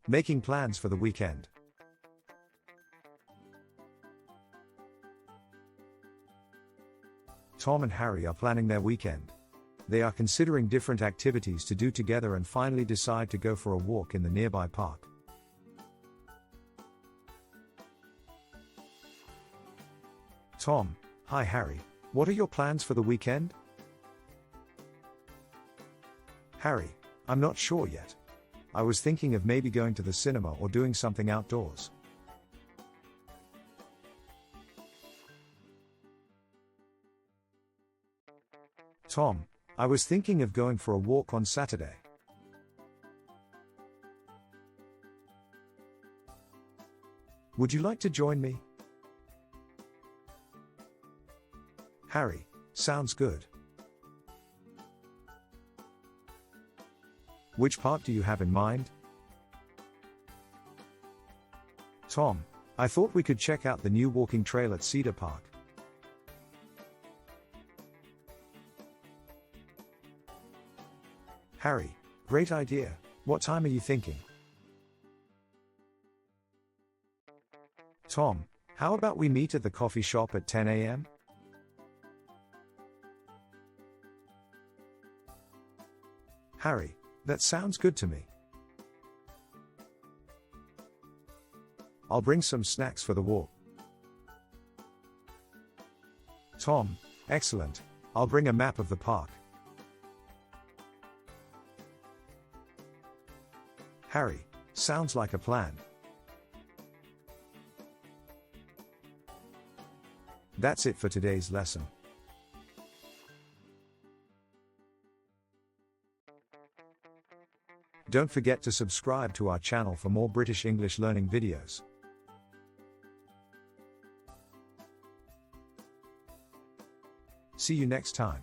Making plans for the weekend. Tom and Harry are planning their weekend. They are considering different activities to do together and finally decide to go for a walk in the nearby park. Tom: Hi Harry, what are your plans for the weekend? Harry: I'm not sure yet. I was thinking of maybe going to the cinema or doing something outdoors. Tom: I was thinking of going for a walk on Saturday. Would you like to join me? Harry: Sounds good. Which park do you have in mind? Tom: I thought we could check out the new walking trail at Cedar Park. Harry: Great idea. What time are you thinking? Tom: How about we meet at the coffee shop at 10 a.m.? Harry: That sounds good to me. I'll bring some snacks for the walk. Tom: Excellent. I'll bring a map of the park. Harry: Sounds like a plan. That's it for today's lesson. Don't forget to subscribe to our channel for more British English learning videos. See you next time.